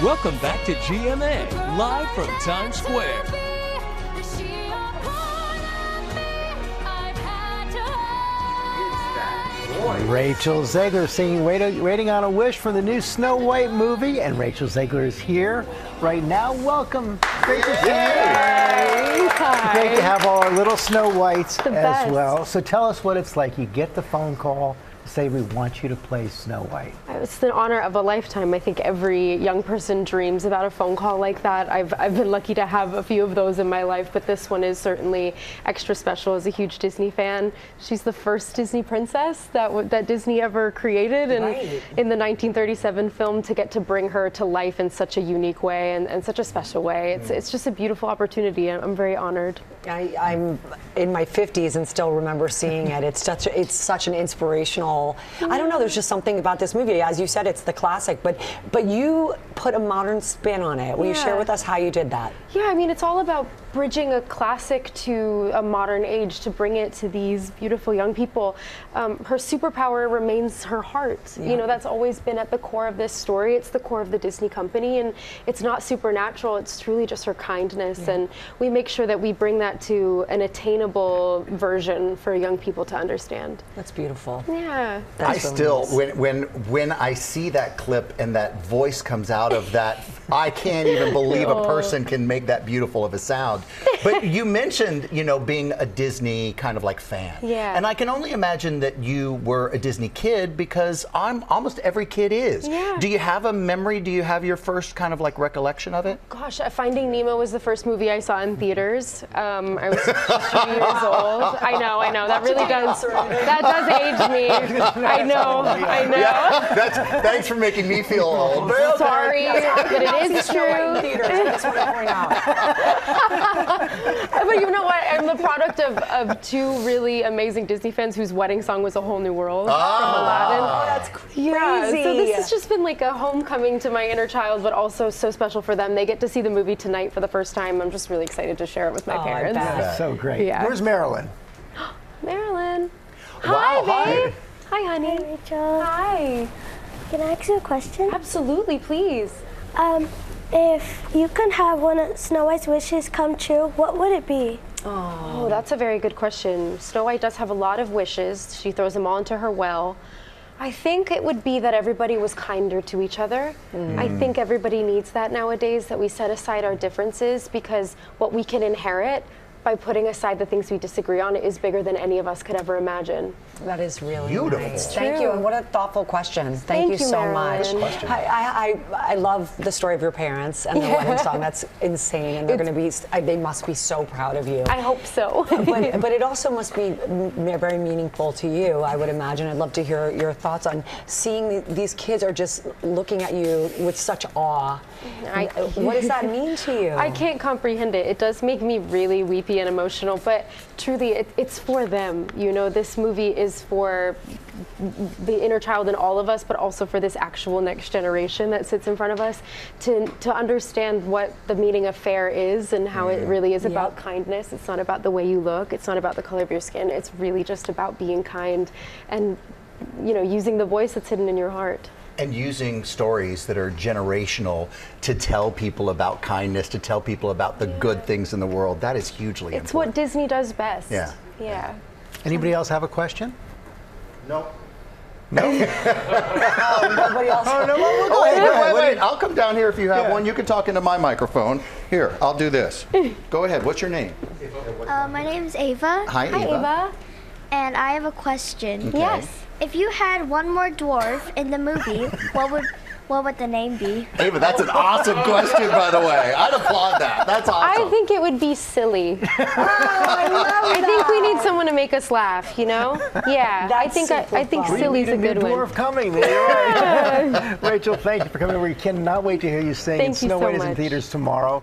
Welcome back to GMA, live from Times Square. Rachel Zegler singing Waiting on a Wish from the new Snow White movie. And Rachel Zegler is here right now. Welcome. Great to see you. Great to have all our little Snow Whites as well. So tell us what it's like. You get the phone call to say we want you to play Snow White. It's the honor of a lifetime. I think every young person dreams about a phone call like that. I've been lucky to have a few of those in my life, but this one is certainly extra special. As a huge Disney fan, she's the first Disney princess that Disney ever created, and in the 1937 film, to get to bring her to life in such a unique way and such a special way. It's just a beautiful opportunity. I'm very honored. I'm in my 50s and still remember seeing it. It's such an inspirational. I don't know. There's just something about this movie. As you said, it's the classic, but you put a modern spin on it. Will you share with us how you did that? Yeah, I mean, it's all about bridging a classic to a modern age to bring it to these beautiful young people. Her superpower remains her heart. Yeah. You know, that's always been at the core of this story. It's the core of the Disney company, and it's not supernatural. It's truly just her kindness, and we make sure that we bring that to an attainable version for young people to understand. That's beautiful. Yeah. That's when I see that clip and that voice comes out of that, I can't even believe a person can make that beautiful of a sound. But you mentioned, you know, being a Disney kind of like fan. Yeah. And I can only imagine that you were a Disney kid, because almost every kid is. Yeah. Do you have a memory? Do you have your first kind of like recollection of it? Gosh, Finding Nemo was the first movie I saw in theaters. I was 2 years old. I know. That really does. That does age me. I know. Yeah, thanks for making me feel old. Sorry, but it is true. But you know what? I'm the product of two really amazing Disney fans whose wedding song was A Whole New World from Aladdin. Oh, that's crazy. Yeah, so this has just been like a homecoming to my inner child, but also so special for them. They get to see the movie tonight for the first time. I'm just really excited to share it with my parents. That's so great. Yeah. Where's Marilyn? Marilyn. Wow, Hi, babe. Hi, honey. Hi, Rachel. Hi. Can I ask you a question? Absolutely, please. If you can have one of Snow White's wishes come true, what would it be? Oh, that's a very good question. Snow White does have a lot of wishes. She throws them all into her well. I think it would be that everybody was kinder to each other. I think everybody needs that nowadays, that we set aside our differences, because what we can inherit by putting aside the things we disagree on is bigger than any of us could ever imagine. That is really beautiful. Nice. Thank you, and what a thoughtful question. Thank you so much. I love the story of your parents and the wedding song. That's insane, and they're going to be. They must be so proud of you. I hope so. but it also must be very meaningful to you, I would imagine. I'd love to hear your thoughts on seeing these kids are just looking at you with such awe. What does that mean to you? I can't comprehend it. It does make me really weepy and emotional, but truly it's for them. You know, this movie is for the inner child in all of us, but also for this actual next generation that sits in front of us to understand what the meaning of fair is and how it really is about kindness. It's not about the way you look. It's not about the color of your skin. It's really just about being kind and, you know, using the voice that's hidden in your heart. And using stories that are generational to tell people about kindness, to tell people about the good things in the world. That is hugely important. It's what Disney does best. Yeah. Anybody else have a question? No. No? Nobody else. Oh, no, we'll go ahead. Wait. I'll come down here if you have one. You can talk into my microphone. Here, I'll do this. Go ahead. What's your name? My name's Ava. Hi, Ava. Ava. And I have a question. Okay. Yes. If you had one more dwarf in the movie, what would the name be? Ava, that's an awesome question, by the way. I'd applaud that. That's awesome. I think it would be silly. I think we need someone to make us laugh, you know? Yeah, I think silly's a good one. Dwarf coming. There you are. Rachel, thank you for coming over. We cannot wait to hear you sing. Thank you Snow so White is in much. theaters tomorrow.